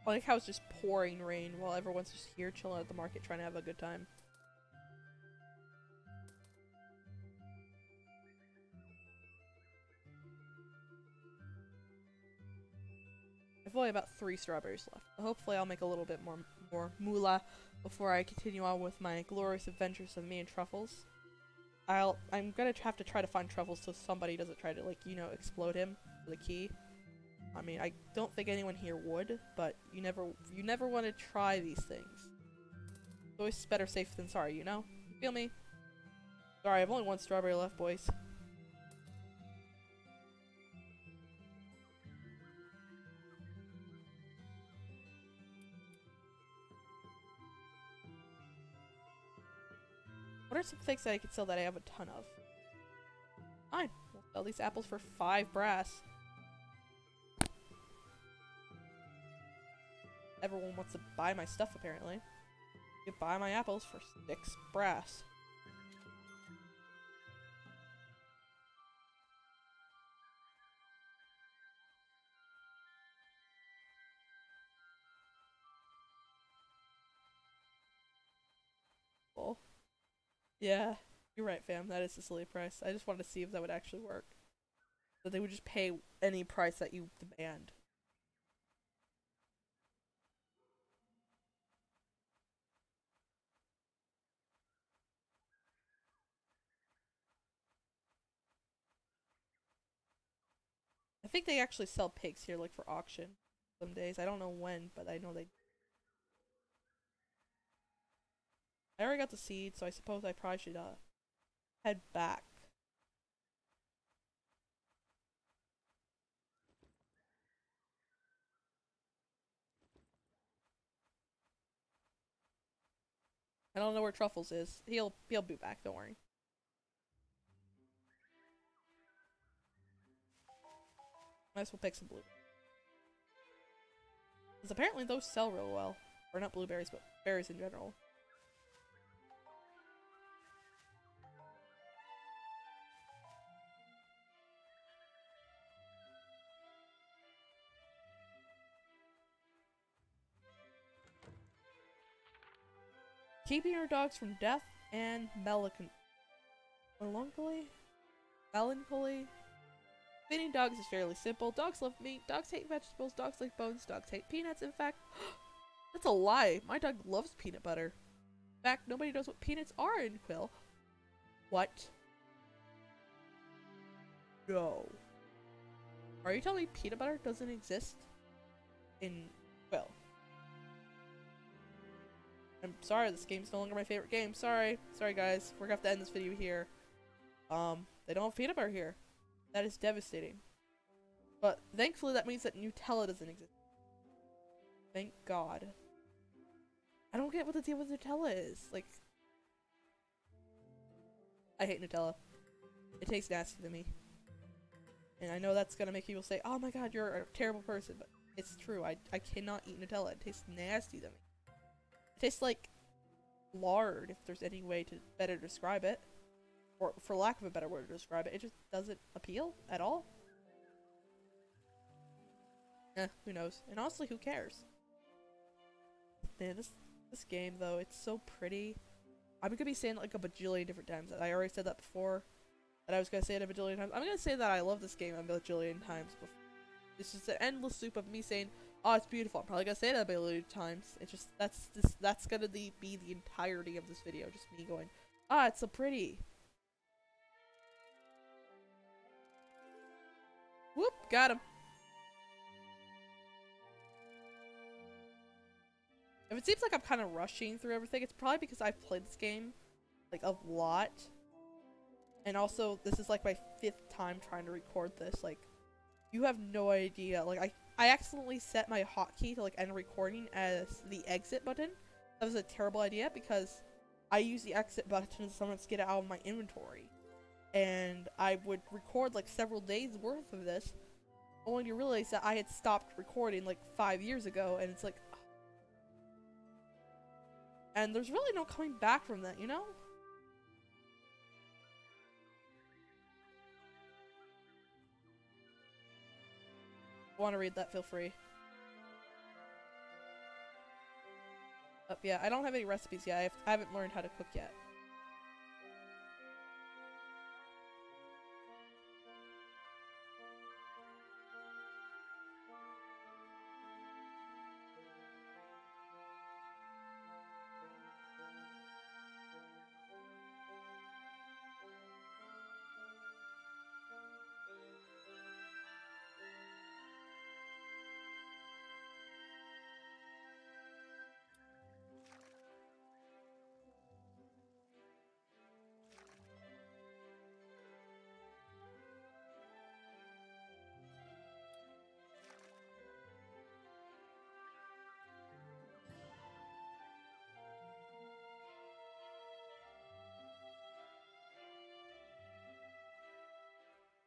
I like how it's just pouring rain while everyone's just here chilling at the market trying to have a good time. I've only about 3 strawberries left. So hopefully I'll make a little bit more moolah before I continue on with my glorious adventures of me and Truffles. I'm gonna have to try to find Truffles so somebody doesn't try to, like, you know, explode him with a key. I mean, I don't think anyone here would, but you never want to try these things. It's always better safe than sorry, you know? You feel me? Sorry, I have only 1 strawberry left, boys. What are some things that I could sell that I have a ton of? Fine, we'll sell these apples for 5 brass. Everyone wants to buy my stuff, apparently. You can buy my apples for 6 brass. Cool. Yeah, you're right, fam. That is a silly price. I just wanted to see if that would actually work. That they would just pay any price that you demand. I think they actually sell pigs here, like, for auction some days. I don't know when, but I know they... I already got the seed, so I suppose I probably should, head back. I don't know where Truffles is. He'll be back, don't worry. Might as well pick some blueberries. Because apparently those sell real well. Or not blueberries, but berries in general. Keeping your dogs from death and melancholy? Melancholy? Feeding dogs is fairly simple. Dogs love meat, dogs hate vegetables, dogs like bones, dogs hate peanuts. In fact, that's a lie. My dog loves peanut butter. In fact, nobody knows what peanuts are in Quill. What? No. Are you telling me peanut butter doesn't exist in Quill? I'm sorry, this game's no longer my favorite game. Sorry. Sorry, guys. We're gonna have to end this video here. They don't have peanut butter here. That is devastating. But thankfully that means that Nutella doesn't exist. Thank God. I don't get what the deal with Nutella is. Like, I hate Nutella. It tastes nasty to me. And I know that's gonna make people say, oh my god, you're a terrible person, but it's true. I cannot eat Nutella. It tastes nasty to me. It tastes like lard, if there's any way to better describe it. Or for lack of a better word to describe it, it just doesn't appeal at all. Who knows? And honestly, who cares? Man, this game though, it's so pretty. I'm gonna be saying it like a bajillion different times. I already said that before. That I was gonna say it a bajillion times. I'm gonna say that I love this game a bajillion times before. It's just an endless loop of me saying, oh, it's beautiful. I'm probably gonna say it a bajillion times. It's just, that's gonna be the entirety of this video. Just me going, ah, it's so pretty. Whoop, got him. If it seems like I'm kind of rushing through everything, it's probably because I've played this game, like, a lot. And also, this is, like, my 5th time trying to record this. Like, you have no idea. Like, I accidentally set my hotkey to, like, end recording as the exit button. That was a terrible idea because I use the exit button to sometimes get it out of my inventory. And I would record, like, several days worth of this, only to realize that I had stopped recording, like, 5 years ago, and it's like... And there's really no coming back from that, you know? If you want to read that, feel free. Yeah, I don't have any recipes yet. I haven't learned how to cook yet.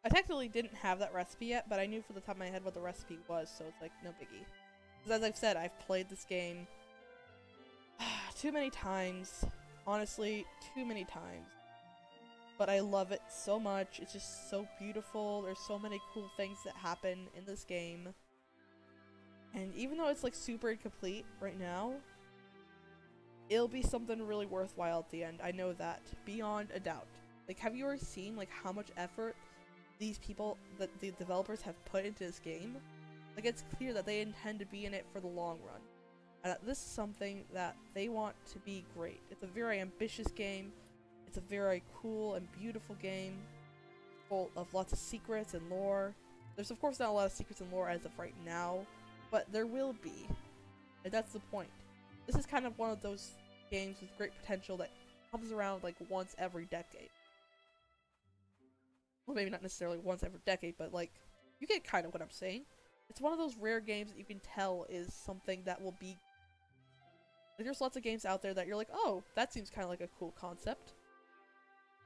I technically didn't have that recipe yet, but I knew from the top of my head what the recipe was, so it's like, no biggie. Because as I've said, I've played this game too many times. Honestly, too many times. But I love it so much. It's just so beautiful. There's so many cool things that happen in this game. And even though it's like super incomplete right now, it'll be something really worthwhile at the end. I know that, beyond a doubt. Like, have you already seen like how much effort these people, that the developers have put into this game? Like, it's clear that they intend to be in it for the long run. And that this is something that they want to be great. It's a very ambitious game. It's a very cool and beautiful game, full of lots of secrets and lore. There's of course not a lot of secrets and lore as of right now, but there will be. And that's the point. This is kind of one of those games with great potential that comes around like once every decade. Well, maybe not necessarily once every decade, but like, you get kind of what I'm saying. It's one of those rare games that you can tell is something that will be... Like, there's lots of games out there that you're like, oh, that seems kind of like a cool concept.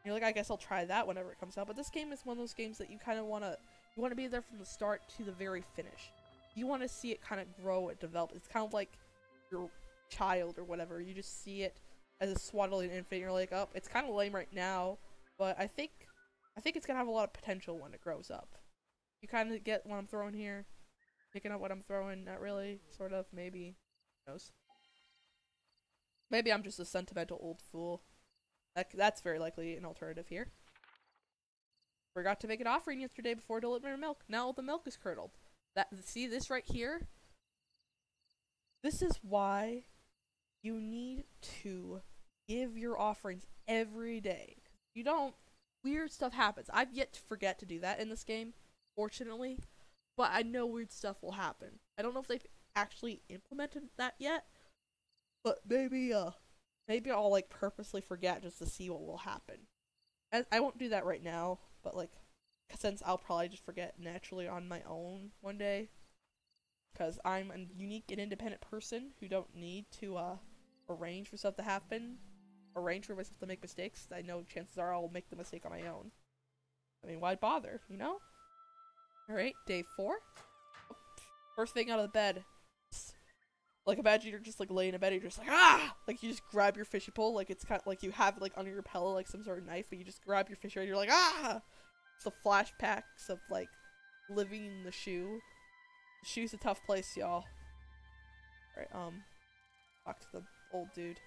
And you're like, I guess I'll try that whenever it comes out. But this game is one of those games that you kind of want to... You want to be there from the start to the very finish. You want to see it kind of grow and develop. It's kind of like your child or whatever. You just see it as a swaddling infant. And you're like, oh, it's kind of lame right now, but I think it's gonna have a lot of potential when it grows up. You kind of get what I'm throwing here. Picking up what I'm throwing. Not really. Sort of. Maybe. Who knows? Maybe I'm just a sentimental old fool. That's very likely an alternative here. Forgot to make an offering yesterday before delivering milk. Now all the milk is curdled. See this right here? This is why you need to give your offerings every day. You don't... Weird stuff happens. I've yet to forget to do that in this game, fortunately. But I know weird stuff will happen. I don't know if they've actually implemented that yet. But maybe I'll like purposely forget just to see what will happen. I won't do that right now, but like, since I'll probably just forget naturally on my own one day. Because I'm a unique and independent person who don't need to arrange for stuff to happen. Arrange for myself to make mistakes. I know chances are I'll make the mistake on my own. I mean, why bother, you know? Alright, day 4. First thing out of the bed. Like, imagine you're just like laying in bed and you're just like, ah! Like, you just grab your fishy pole, like it's kind of like you have it like under your pillow, like some sort of knife, but you just grab your fish and you're like, ah! It's the flashbacks of like living in the shoe. The shoe's a tough place, y'all. Alright, talk to the old dude.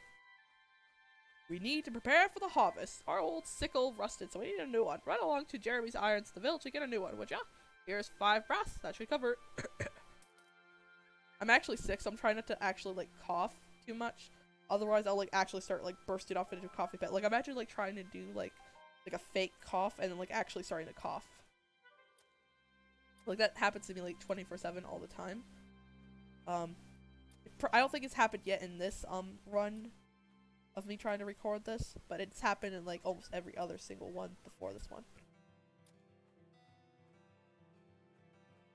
We need to prepare for the harvest. Our old sickle rusted, so we need a new one. Run along to Jeremy's Irons to the village to get a new one, would ya? Here's 5 brass. That should cover it. I'm actually sick, so I'm trying not to actually, like, cough too much. Otherwise, I'll, like, actually start, like, bursting off into a coffee fit. Like, imagine, like, trying to do, like a fake cough and then, like, actually starting to cough. Like, that happens to me, like, 24/7 all the time. I don't think it's happened yet in this, run of me trying to record this, but it's happened in like almost every other single one before this one.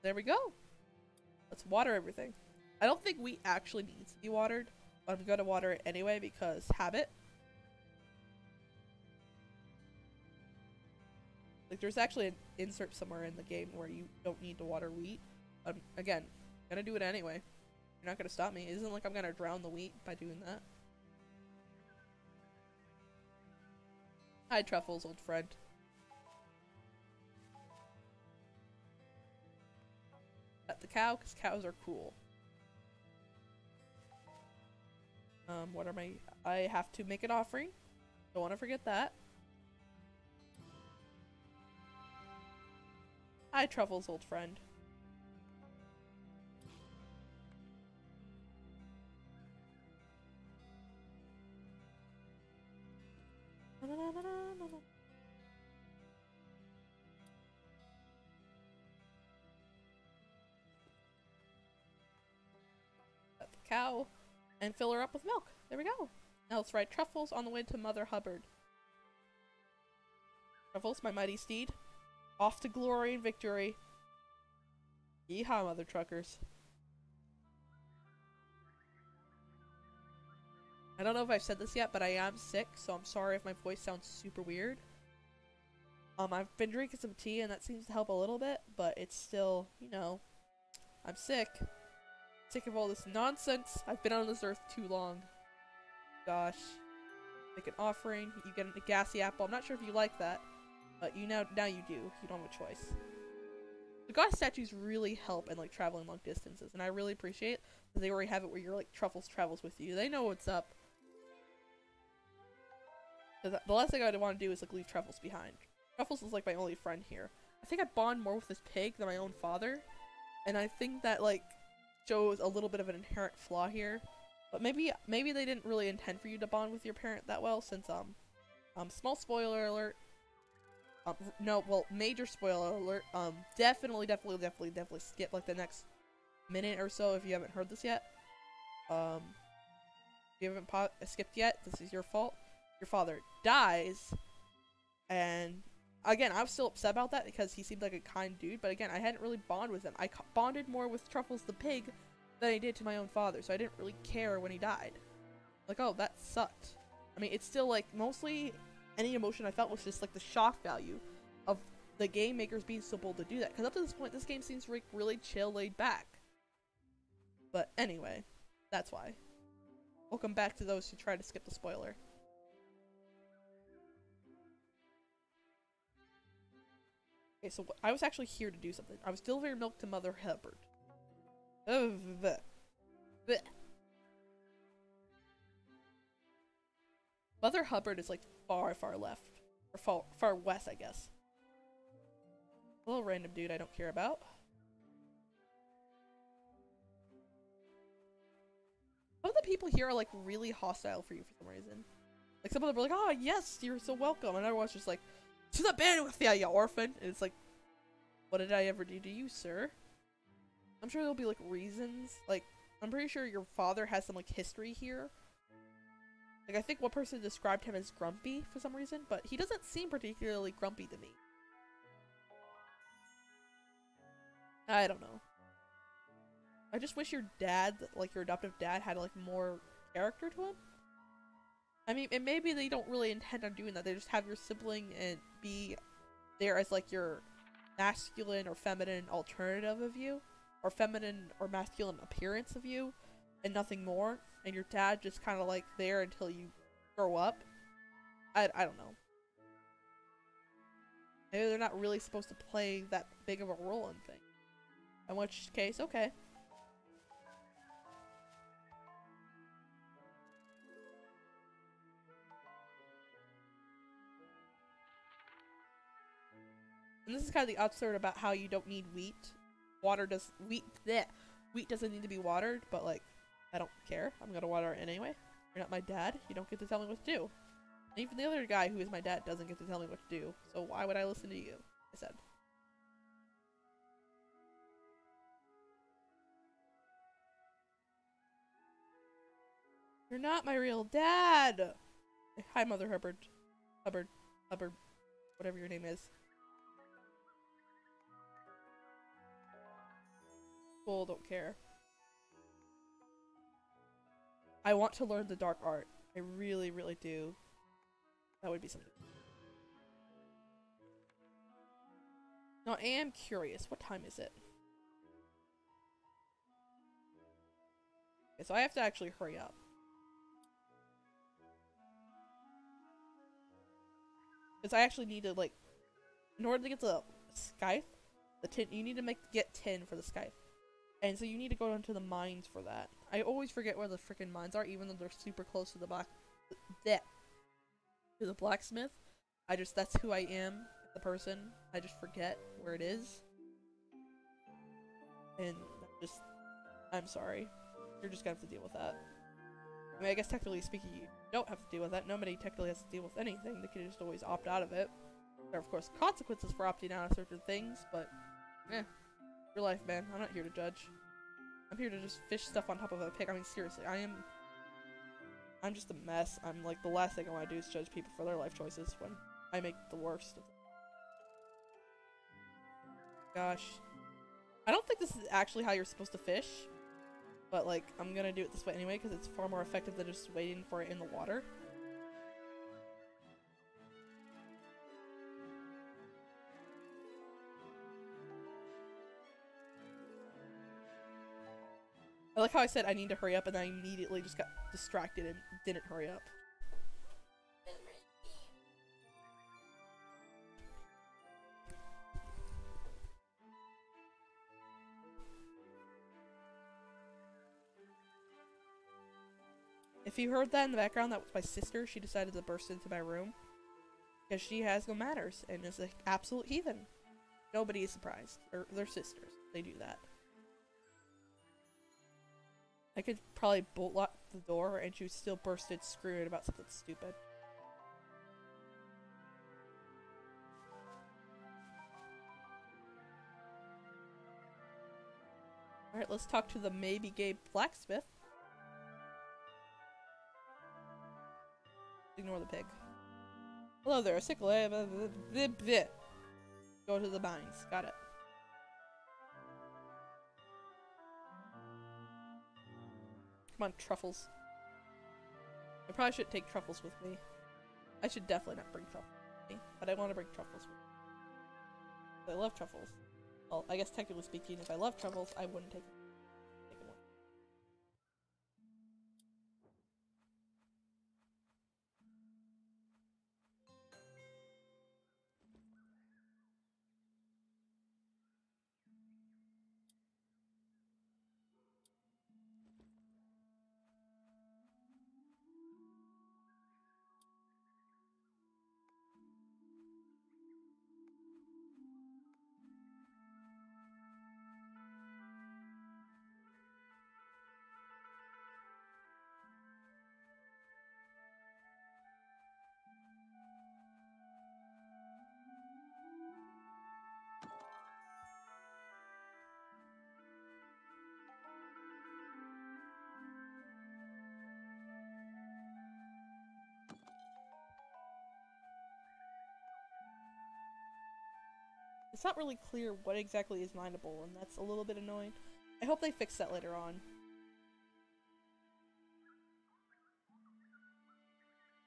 There we go. Let's water everything. I don't think wheat actually needs to be watered, but I'm gonna water it anyway because habit. Like, there's actually an insert somewhere in the game where you don't need to water wheat. Again, I'm gonna do it anyway. You're not gonna stop me. It isn't like I'm gonna drown the wheat by doing that. Hi, Truffles, old friend. Pet the cow, because cows are cool. What are my... I have to make an offering. Don't want to forget that. Hi, Truffles, old friend. Let the cow and fill her up with milk. There we go. Now let's ride Truffles on the way to Mother Hubbard. Truffles, my mighty steed. Off to glory and victory. Yeehaw, mother truckers. I don't know if I've said this yet, but I am sick, so I'm sorry if my voice sounds super weird. I've been drinking some tea, and that seems to help a little bit, but it's still, you know, I'm sick. Sick of all this nonsense. I've been on this earth too long. Gosh. Make an offering, you get a gassy apple. I'm not sure if you like that, but you now you do. You don't have a choice. The god statues really help in like traveling long distances, and I really appreciate that they already have it where you're like Truffles travels with you. They know what's up. The last thing I want to do is like leave Truffles behind. Truffles is like my only friend here. I think I bond more with this pig than my own father, and I think that like shows a little bit of an inherent flaw here. But maybe they didn't really intend for you to bond with your parent that well, since small spoiler alert. No, well, major spoiler alert. Definitely skip like the next minute or so if you haven't heard this yet. If you haven't skipped yet, this is your fault. Your father dies, and again, I was still upset about that because he seemed like a kind dude, but again, I hadn't really bonded with him. I bonded more with Truffles the pig than I did to my own father, so I didn't really care when he died. Like, oh, that sucked. I mean, it's still like, mostly any emotion I felt was just like the shock value of the game makers being so bold to do that, because up to this point, this game seems like really chill, laid back. But anyway, that's why. Welcome back to those who try to skip the spoiler. Okay, so I was actually here to do something. I was delivering milk to Mother Hubbard. Bleh. Bleh. Mother Hubbard is like far left. Or far west, I guess. A little random dude I don't care about. Some of the people here are like really hostile for you for some reason. Like some of them are like, oh yes, you're so welcome. And everyone's just like, to the bed with ya, you orphan! And it's like, what did I ever do to you, sir? I'm sure there'll be, like, reasons. Like, I'm pretty sure your father has some, like, history here. Like, I think one person described him as grumpy for some reason, but he doesn't seem particularly grumpy to me. I don't know. I just wish your dad, like, your adoptive dad had, like, more character to him. I mean, and maybe they don't really intend on doing that. They just have your sibling and be there as like your masculine or feminine alternative of you, or feminine or masculine appearance of you, and nothing more. And your dad just kind of like there until you grow up. I don't know. Maybe they're not really supposed to play that big of a role in things. In which case, okay. And this is kind of the absurd about how you don't need wheat. Wheat doesn't need to be watered, but like, I don't care. I'm gonna water it anyway. You're not my dad. You don't get to tell me what to do. And even the other guy who is my dad doesn't get to tell me what to do. So why would I listen to you? I said. You're not my real dad! Hi, Mother Hubbard. Hubbard. Whatever your name is. Cool, don't care. I want to learn the dark art. I really, really do. That would be something. Now, I am curious. What time is it? Okay, so I have to actually hurry up. Because I actually need to, like, in order to get the scythe, the tin, you need to get tin for the scythe. And so you need to go into the mines for that. I always forget where the freaking mines are, even though they're super close to the blacksmith. That's who I am, the person. I just forget where it is. And I'm sorry. You're just gonna have to deal with that. I mean, I guess technically speaking, you don't have to deal with that. Nobody technically has to deal with anything. They can just always opt out of it. There are, of course, consequences for opting out of certain things, but, your life, man. I'm not here to judge. I'm here to just fish stuff on top of a pig. I mean, seriously, I'm just a mess. I'm like, the last thing I want to do is judge people for their life choices when I make the worst of them. Gosh. I don't think this is actually how you're supposed to fish. But, like, I'm gonna do it this way anyway, because it's far more effective than just waiting for it in the water. I like how I said I need to hurry up, and then I immediately just got distracted and didn't hurry up. If you heard that in the background, that was my sister. She decided to burst into my room. Because she has no manners and is an absolute heathen. Nobody is surprised. They're sisters. They do that. I could probably bolt lock the door and she would still burst in screaming about something stupid. Alright, let's talk to the maybe gay blacksmith. Ignore the pig. Hello there, a sickle. Go to the mines. Got it. Come on, Truffles. I probably should take Truffles with me. I should definitely not bring Truffles with me, but I want to bring Truffles with me. I love Truffles. Well, I guess technically speaking, if I love Truffles, I wouldn't take them. It's not really clear what exactly is mineable, and that's a little bit annoying. I hope they fix that later on.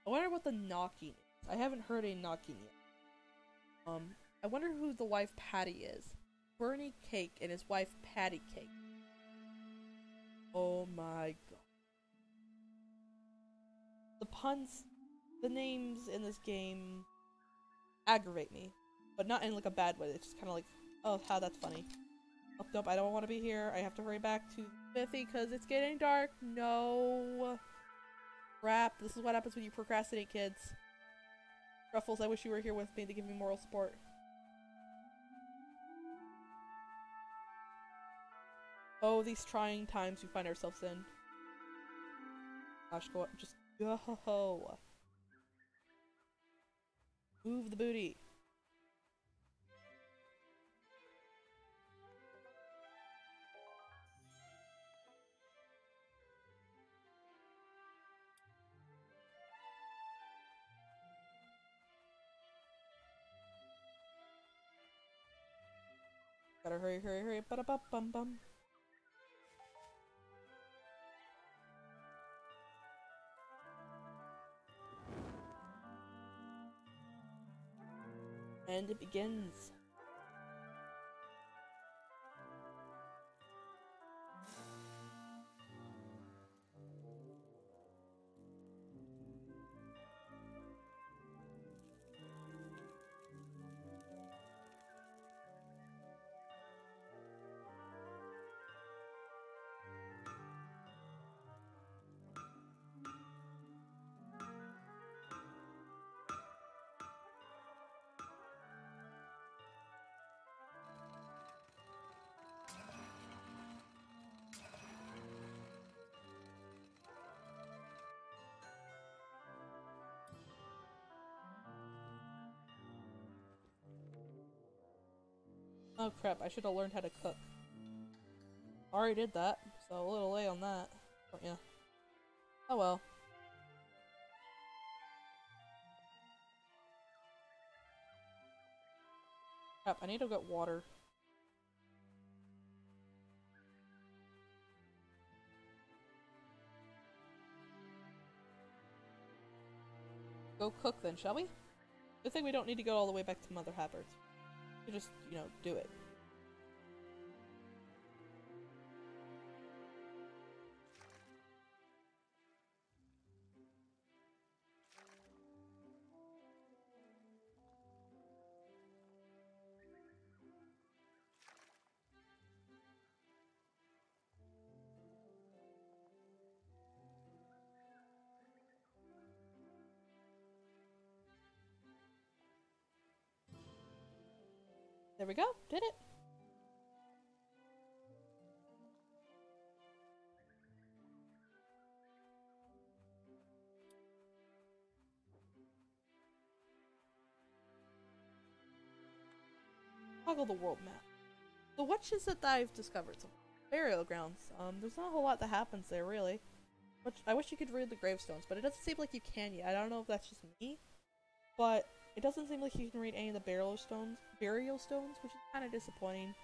I wonder what the knocking is. I haven't heard a knocking yet. I wonder who the wife Patty is. Bernie Cake and his wife Patty Cake. Oh my god. The puns, the names in this game aggravate me. But not in like a bad way, it's just kind of like, oh, how that's funny. Oh, nope, I don't want to be here. I have to hurry back to Smithy because it's getting dark. No. Crap, this is what happens when you procrastinate, kids. Truffles, I wish you were here with me to give me moral support. Oh, these trying times we find ourselves in. Gosh, go, just go. Move the booty. Gotta hurry, hurry, hurry. Ba-da-ba-bum-bum. And it begins. Oh crap, I should have learned how to cook. Already did that, so a little late on that. But yeah. Oh well. Crap, I need to get water. Go cook then, shall we? Good thing we don't need to go all the way back to Mother Hubbard's. We just, you know, do it. There we go, did it. Toggle the world map. So what is it that I've discovered? Some burial grounds. There's not a whole lot that happens there, really. Which I wish you could read the gravestones, but it doesn't seem like you can yet. I don't know if that's just me, but it doesn't seem like you can read any of the burial stones, which is kind of disappointing.